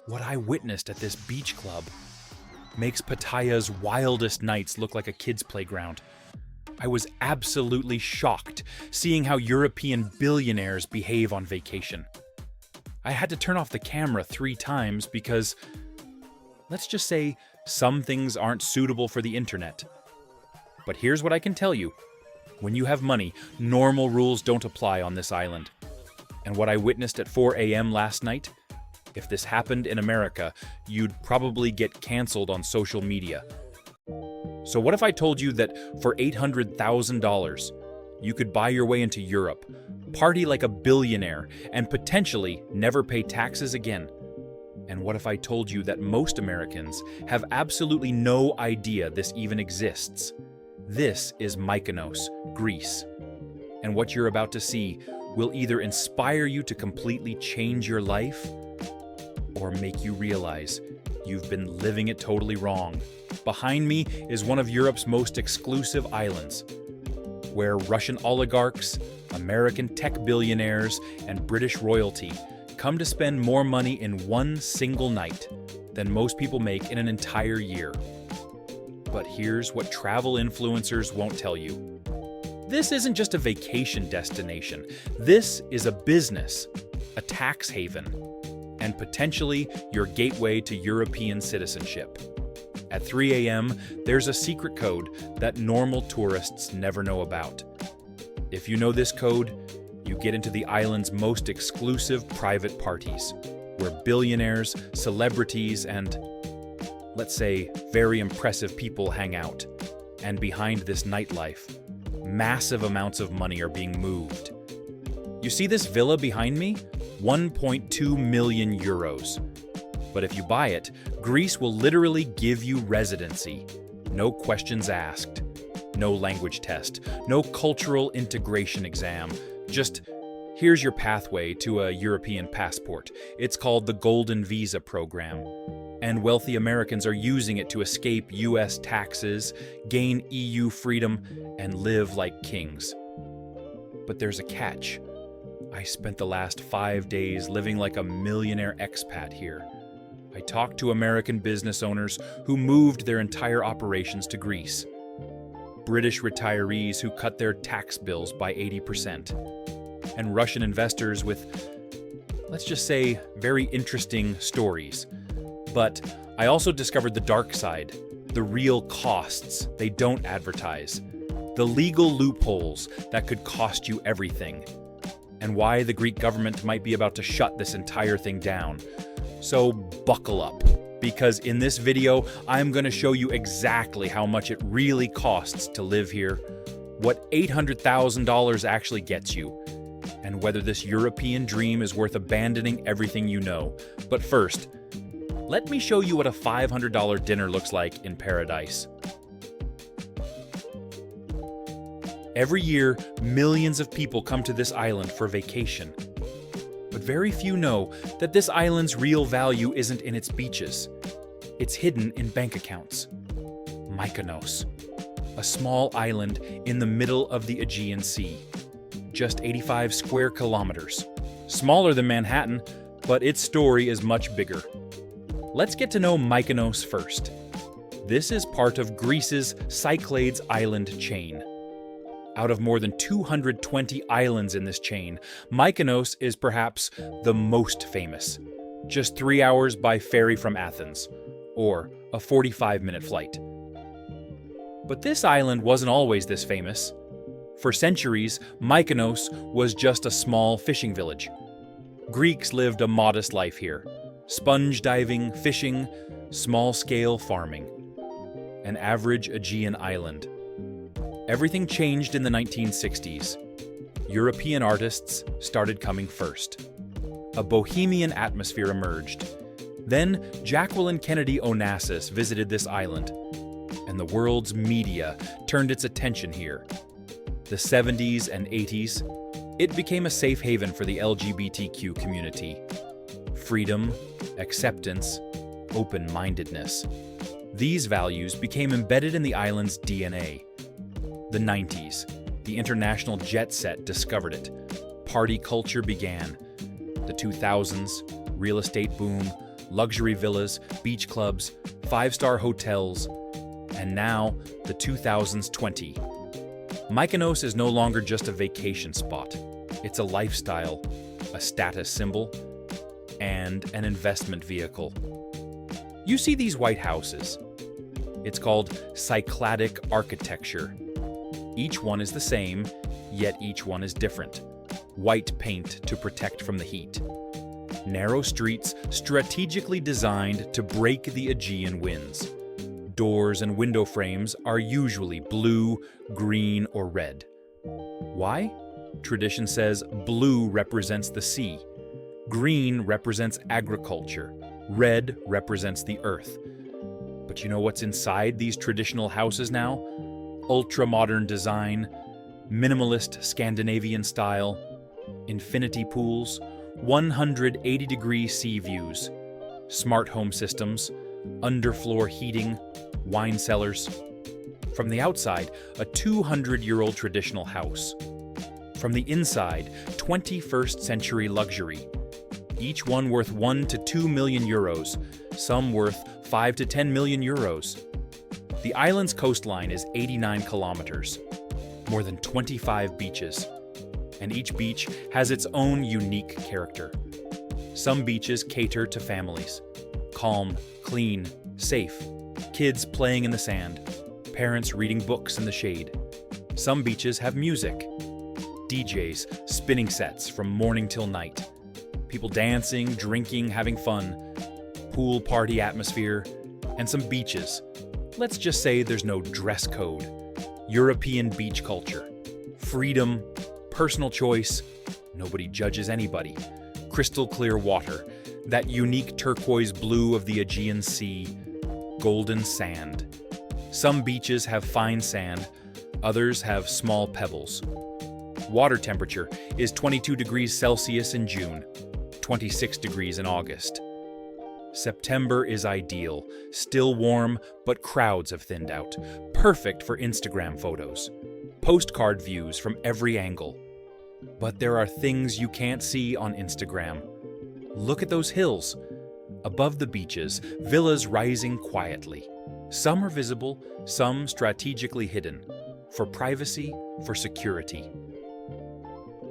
What I witnessed at this beach club makes Pattaya's wildest nights look like a kid's playground. I was absolutely shocked seeing how European billionaires behave on vacation. I had to turn off the camera 3 times because, let's just say, some things aren't suitable for the internet. But here's what I can tell you. When you have money, normal rules don't apply on this island. And what I witnessed at 4 a.m. last night, if this happened in America, you'd probably get canceled on social media. So what if I told you that for $800,000, you could buy your way into Europe, party like a billionaire, and potentially never pay taxes again? And what if I told you that most Americans have absolutely no idea this even exists? This is Mykonos, Greece. And what you're about to see will either inspire you to completely change your life or make you realize you've been living it totally wrong. Behind me is one of Europe's most exclusive islands, where Russian oligarchs, American tech billionaires, and British royalty come to spend more money in one single night than most people make in an entire year. But here's what travel influencers won't tell you. This isn't just a vacation destination. This is a business, a tax haven, and potentially your gateway to European citizenship. At 3 a.m., there's a secret code that normal tourists never know about. If you know this code, you get into the island's most exclusive private parties, where billionaires, celebrities, and, let's say, very impressive people hang out. And behind this nightlife, massive amounts of money are being moved. You see this villa behind me? 1.2 million euros. But if you buy it, Greece will literally give you residency. No questions asked. No language test. No cultural integration exam. Just, here's your pathway to a European passport. It's called the Golden Visa Program. And wealthy Americans are using it to escape US taxes, gain EU freedom, and live like kings. But there's a catch. I spent the last 5 days living like a millionaire expat here. I talked to American business owners who moved their entire operations to Greece. British retirees who cut their tax bills by 80%. And Russian investors with, let's just say, very interesting stories. But I also discovered the dark side, the real costs they don't advertise, the legal loopholes that could cost you everything, and why the Greek government might be about to shut this entire thing down. So buckle up, because in this video, I'm going to show you exactly how much it really costs to live here, what $800,000 actually gets you, and whether this European dream is worth abandoning everything you know. But first, let me show you what a $500 dinner looks like in paradise. Every year, millions of people come to this island for vacation. But very few know that this island's real value isn't in its beaches. It's hidden in bank accounts. Mykonos, a small island in the middle of the Aegean Sea. Just 85 square kilometers. Smaller than Manhattan, but its story is much bigger. Let's get to know Mykonos first. This is part of Greece's Cyclades island chain. Out of more than 220 islands in this chain, Mykonos is perhaps the most famous. Just 3 hours by ferry from Athens, or a 45-minute flight. But this island wasn't always this famous. For centuries, Mykonos was just a small fishing village. Greeks lived a modest life here. Sponge diving, fishing, small-scale farming. An average Aegean island. Everything changed in the 1960s. European artists started coming first. A bohemian atmosphere emerged. Then Jacqueline Kennedy Onassis visited this island, and the world's media turned its attention here. The 70s and 80s, it became a safe haven for the LGBTQ community. Freedom, acceptance, open-mindedness. These values became embedded in the island's DNA. The 90s, the international jet set discovered it. Party culture began. The 2000s, real estate boom, luxury villas, beach clubs, five-star hotels, and now the 2020. Mykonos is no longer just a vacation spot. It's a lifestyle, a status symbol, and an investment vehicle. You see these white houses. It's called cycladic architecture. Each one is the same, yet each one is different. White paint to protect from the heat. Narrow streets strategically designed to break the Aegean winds. Doors and window frames are usually blue, green, or red. Why? Tradition says blue represents the sea, green represents agriculture, red represents the earth. But you know what's inside these traditional houses now? Ultra-modern design, minimalist Scandinavian style, infinity pools, 180-degree sea views, smart home systems, underfloor heating, wine cellars. From the outside, a 200-year-old traditional house. From the inside, 21st century luxury. Each one worth 1 to 2 million euros, some worth 5 to 10 million euros. The island's coastline is 89 kilometers, more than 25 beaches, and each beach has its own unique character. Some beaches cater to families. Calm, clean, safe, kids playing in the sand, parents reading books in the shade. Some beaches have music, DJs spinning sets from morning till night, people dancing, drinking, having fun, pool party atmosphere, and some beaches. Let's just say there's no dress code. European beach culture. Freedom, personal choice, nobody judges anybody. Crystal clear water, that unique turquoise blue of the Aegean Sea, golden sand. Some beaches have fine sand, others have small pebbles. Water temperature is 22 degrees Celsius in June, 26 degrees in August. September is ideal, still warm, but crowds have thinned out. Perfect for Instagram photos. Postcard views from every angle. But there are things you can't see on Instagram. Look at those hills. Above the beaches, villas rising quietly. Some are visible, some strategically hidden. For privacy, for security.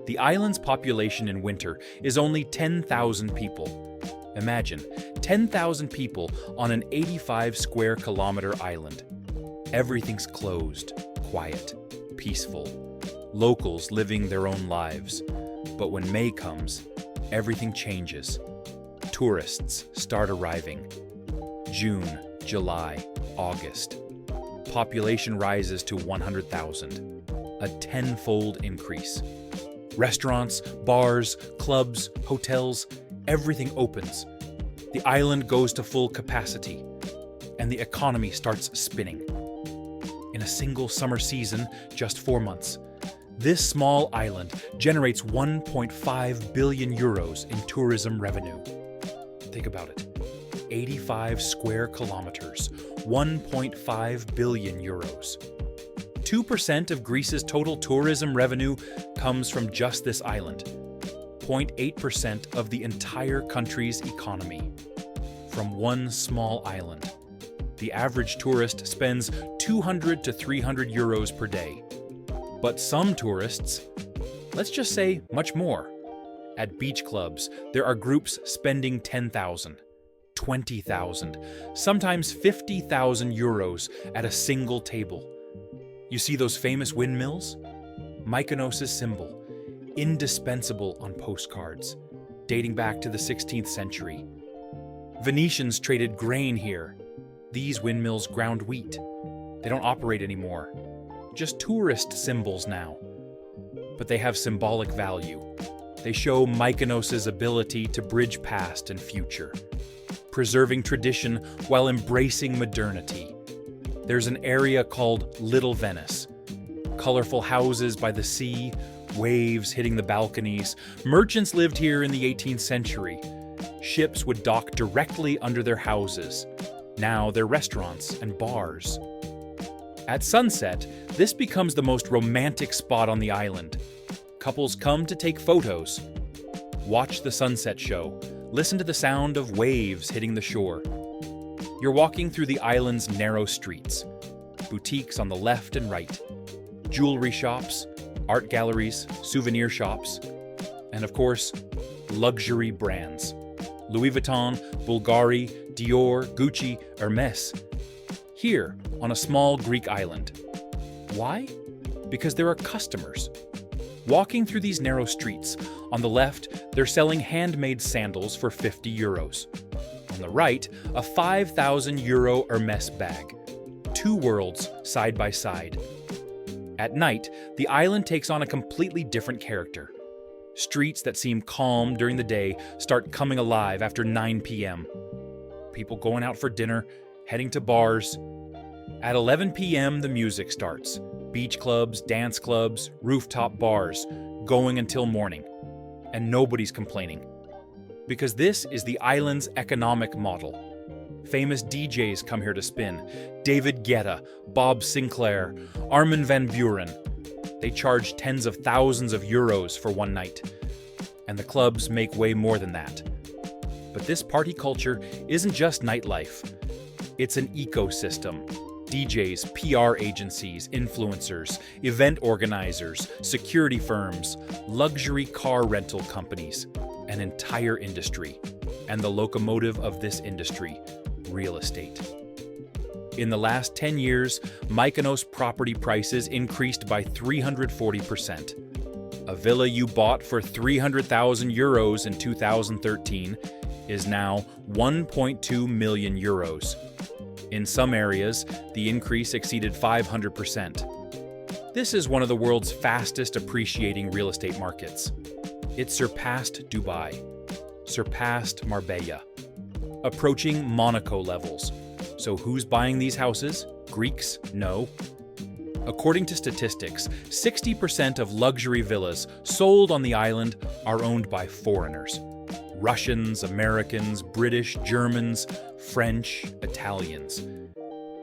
The island's population in winter is only 10,000 people. Imagine, 10,000 people on an 85 square kilometer island. Everything's closed, quiet, peaceful. Locals living their own lives. But when May comes, everything changes. Tourists start arriving. June, July, August. Population rises to 100,000, a tenfold increase. Restaurants, bars, clubs, hotels, everything opens. The island goes to full capacity, and the economy starts spinning. In a single summer season, just 4 months, this small island generates 1.5 billion euros in tourism revenue. Think about it. 85 square kilometers, 1.5 billion euros. 2% of Greece's total tourism revenue comes from just this island. 0.8% of the entire country's economy. From one small island. The average tourist spends 200 to 300 euros per day. But some tourists, let's just say much more. At beach clubs, there are groups spending 10,000, 20,000, sometimes 50,000 euros at a single table. You see those famous windmills? Mykonos' symbol, indispensable on postcards, dating back to the 16th century. Venetians traded grain here. These windmills ground wheat. They don't operate anymore. Just tourist symbols now. But they have symbolic value. They show Mykonos' ability to bridge past and future, preserving tradition while embracing modernity. There's an area called Little Venice. Colorful houses by the sea, waves hitting the balconies. Merchants lived here in the 18th century. Ships would dock directly under their houses. Now they're restaurants and bars. At sunset, this becomes the most romantic spot on the island. Couples come to take photos. Watch the sunset show, Listen to the sound of waves hitting the shore. You're walking through the island's narrow streets. Boutiques on the left and right. Jewelry shops, art galleries, souvenir shops, and of course, luxury brands. Louis Vuitton, Bulgari, Dior, Gucci, Hermes. Here, on a small Greek island. Why? Because there are customers. Walking through these narrow streets, on the left, they're selling handmade sandals for 50 euros. On the right, a 5,000 euro Hermes bag. Two worlds side by side. At night, the island takes on a completely different character. Streets that seem calm during the day start coming alive after 9 p.m. People going out for dinner, heading to bars. At 11 p.m., the music starts. Beach clubs, dance clubs, rooftop bars, going until morning. And nobody's complaining. Because this is the island's economic model. Famous DJs come here to spin. David Guetta, Bob Sinclair, Armin van Buuren. They charge tens of thousands of euros for one night. And the clubs make way more than that. But this party culture isn't just nightlife. It's an ecosystem. DJs, PR agencies, influencers, event organizers, security firms, luxury car rental companies, an entire industry. And the locomotive of this industry, real estate. In the last 10 years, Mykonos property prices increased by 340%. A villa you bought for 300,000 euros in 2013 is now 1.2 million euros. In some areas, the increase exceeded 500%. This is one of the world's fastest appreciating real estate markets. It surpassed Dubai, surpassed Marbella, approaching Monaco levels. So who's buying these houses? Greeks? No. According to statistics, 60% of luxury villas sold on the island are owned by foreigners. Russians, Americans, British, Germans, French, Italians.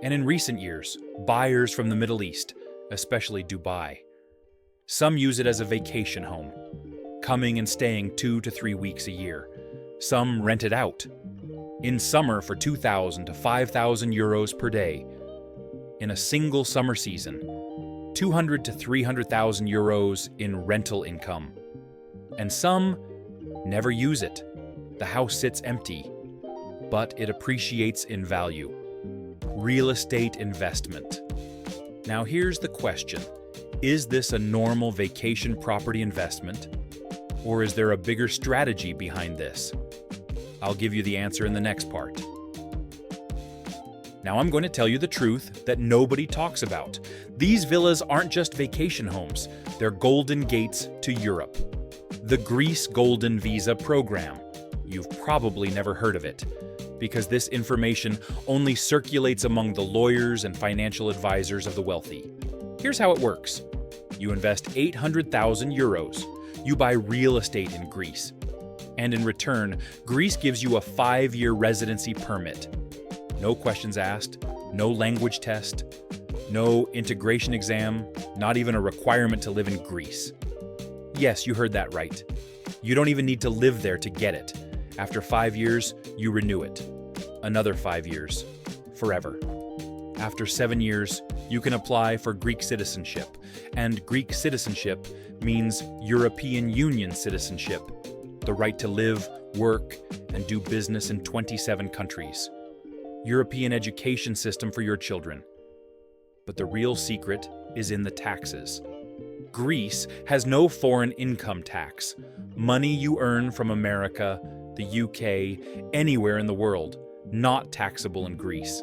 And in recent years, buyers from the Middle East, especially Dubai. Some use it as a vacation home, coming and staying 2 to 3 weeks a year. Some rent it out. In summer for 2,000 to 5,000 euros per day. In a single summer season, 200 to 300,000 euros in rental income. And some never use it. The house sits empty, but it appreciates in value. Real estate investment. Now here's the question. Is this a normal vacation property investment? Or is there a bigger strategy behind this? I'll give you the answer in the next part. Now I'm going to tell you the truth that nobody talks about. These villas aren't just vacation homes, they're golden gates to Europe. The Greece Golden Visa Program. You've probably never heard of it, because this information only circulates among the lawyers and financial advisors of the wealthy. Here's how it works. You invest 800,000 euros. You buy real estate in Greece. And in return, Greece gives you a 5-year residency permit. No questions asked, no language test, no integration exam, not even a requirement to live in Greece. Yes, you heard that right. You don't even need to live there to get it. After 5 years, you renew it. Another 5 years. Forever. After 7 years, you can apply for Greek citizenship. And Greek citizenship means European Union citizenship. The right to live, work, and do business in 27 countries. European education system for your children. But the real secret is in the taxes. Greece has no foreign income tax. Money you earn from America, the UK, anywhere in the world, not taxable in Greece.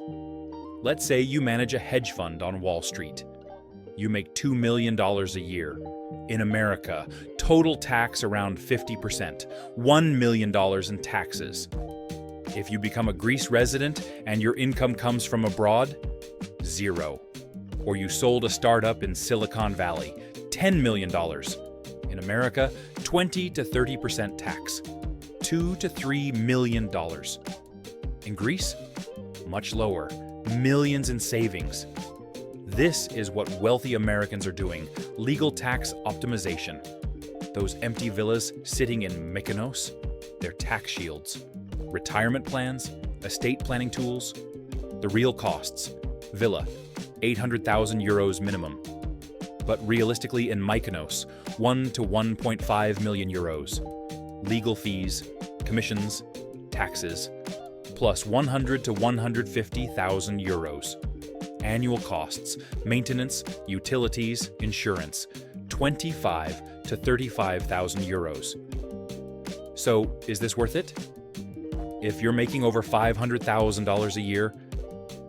Let's say you manage a hedge fund on Wall Street. You make $2 million a year. In America, total tax around 50%, $1 million in taxes. If you become a Greece resident and your income comes from abroad, 0. Or you sold a startup in Silicon Valley, $10 million. In America, 20 to 30% tax, $2 to $3 million. In Greece, much lower, millions in savings. This is what wealthy Americans are doing, legal tax optimization. Those empty villas sitting in Mykonos, They're tax shields, retirement plans, estate planning tools. The real costs: villa, 800,000 euros minimum. But realistically in Mykonos, 1 to 1.5 million euros. Legal fees, commissions, taxes, plus 100 to 150,000 euros. Annual costs, maintenance, utilities, insurance, 25 to 35,000 euros. So, is this worth it? If you're making over $500,000 a year,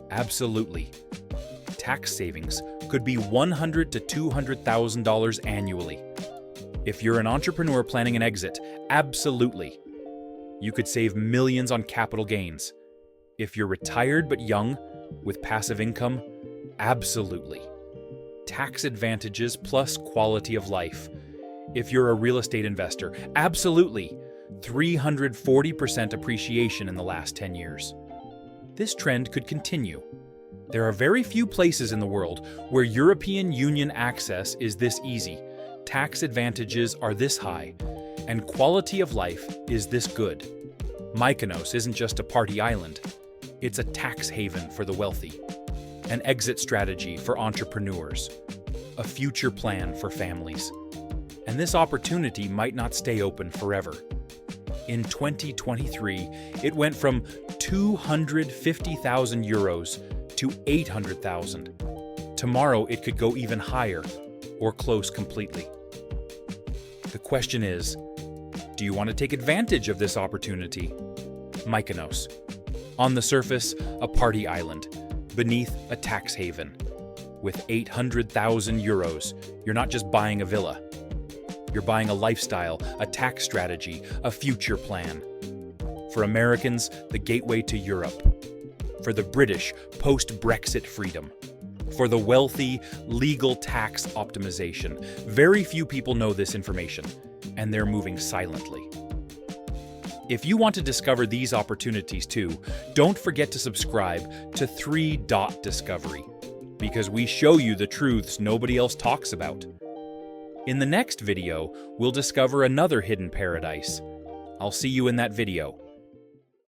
absolutely. Tax savings could be $100,000 to $200,000 annually. If you're an entrepreneur planning an exit, absolutely. You could save millions on capital gains. If you're retired but young, with passive income, absolutely. Tax advantages plus quality of life. If you're a real estate investor, absolutely. 340% appreciation in the last 10 years. This trend could continue. There are very few places in the world where European Union access is this easy, tax advantages are this high, and quality of life is this good. Mykonos isn't just a party island. It's a tax haven for the wealthy, an exit strategy for entrepreneurs, a future plan for families. And this opportunity might not stay open forever. In 2023, it went from 250,000 euros to 800,000. Tomorrow it could go even higher or close completely. The question is, do you want to take advantage of this opportunity? Mykonos. On the surface, a party island. Beneath, a tax haven. With 800,000 euros, you're not just buying a villa. You're buying a lifestyle, a tax strategy, a future plan. For Americans, the gateway to Europe. For the British, post-Brexit freedom. For the wealthy, legal tax optimization. Very few people know this information, and they're moving silently. If you want to discover these opportunities too, don't forget to subscribe to 3 Dot Discovery, because we show you the truths nobody else talks about. In the next video, we'll discover another hidden paradise. I'll see you in that video.